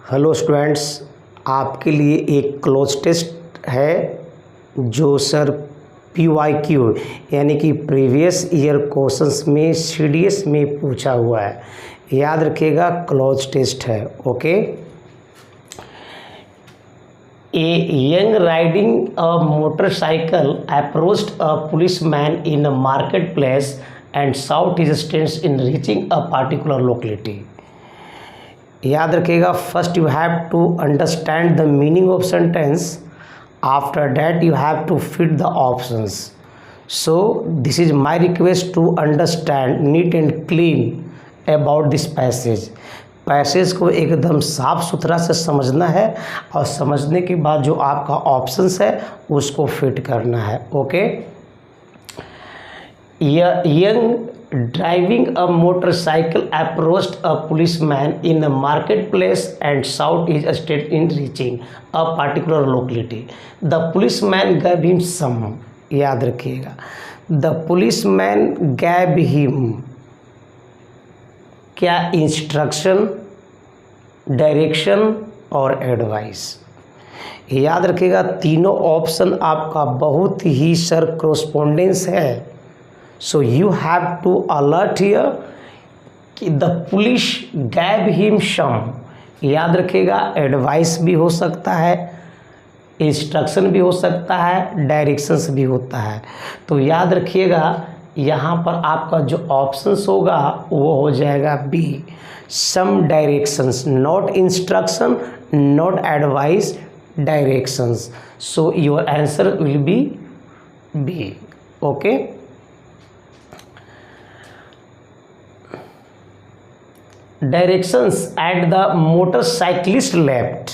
Hello students, आपके लिए एक क्लोज टेस्ट है जो सर PYQ यानी कि प्रीवियस ईयर क्वेश्चंस में CDS में पूछा हुआ है। याद रखिएगा, क्लोज टेस्ट है। Okay. A young riding a motorcycle approached a policeman in a market place and sought his stance in reaching a particular locality. याद रखिएगा, first you have to understand the meaning of sentence, after that you have to fit the options. So this is my request to understand neat and clean about this passage को एकदम साफ सुथरा से समझना है और समझने के बाद जो आपका ऑप्शंस है उसको फिट करना है। Okay. Young driving a motorcycle approached a policeman in a marketplace and sought his estate in reaching a particular locality. The policeman gave him some, याद रखिएगा, the policeman gave him क्या instruction, direction और advice. याद रखिएगा, तीनों option आपका बहुत ही sir correspondence है। So you have to alert here कि the police gave him some। याद रखिएगा, एडवाइस भी हो सकता है, इंस्ट्रक्शन भी हो सकता है, डायरेक्शंस भी होता है। तो याद रखिएगा, यहाँ पर आपका जो ऑप्शंस होगा वो हो जाएगा B, some directions, not instruction, not advice, directions. So your answer will be B. Okay. Directions at the motorcyclist left.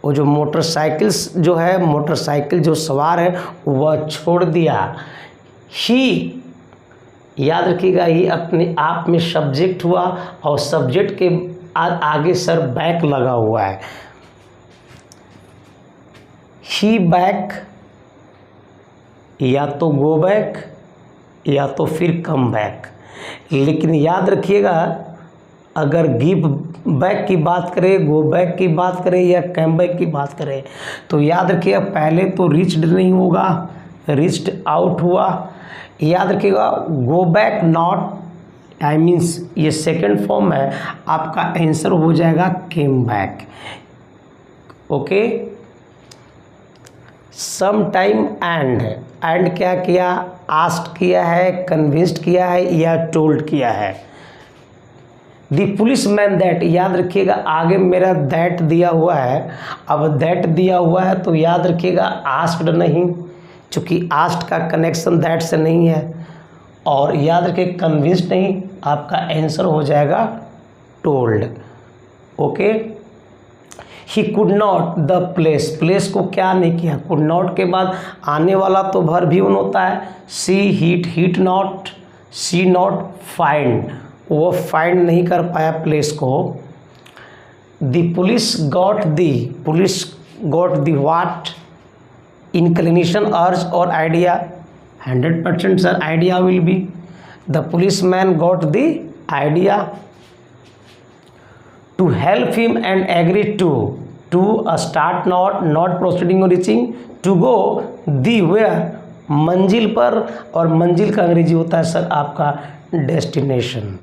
वो जो मोटरसाइकिल्स जो है, मोटरसाइकिल जो सवार है वह छोड़ दिया। ही, याद रखिएगा, ये अपने आप में सब्जेक्ट हुआ और सब्जेक्ट के आगे सर बैक लगा हुआ है। ही बैक, या तो गो बैक या तो फिर कम बैक। लेकिन याद रखिएगा, अगर गिव बैक की बात करें, गो बैक की बात करें या कम बैक की बात करें, तो याद रखिएगा पहले तो रीच्ड नहीं होगा, रीच्ड आउट हुआ। याद रखिएगा, go back not, I means ये सेकंड फॉर्म है, आपका आंसर हो जाएगा came back. Okay. Some time and क्या किया, आस्क्ड किया है, कन्विंस्ड किया है या टोल्ड किया है। दी पुलिसमैन दैट, याद रखिएगा आगे मेरा दैट दिया हुआ है। अब दैट दिया हुआ है तो याद रखिएगा आस्क्ड नहीं, चूँकि आस्क्ड का कनेक्शन दैट से नहीं है। और याद रखिए कन्विंस्ड नहीं, आपका आंसर हो जाएगा told. Okay. He could not the place को क्या नहीं किया, कुड नॉट के बाद आने वाला तो भर भी होता है। See heat not, see not find, वो फाइंड नहीं कर पाया प्लेस को। The police got the what, inclination, urge और idea. 100% sir idea will be, the police man got the idea. To help him and agree to start not proceeding और reaching, to go the where, मंजिल पर, और मंजिल का अंग्रेजी होता है सर आपका डेस्टिनेशन।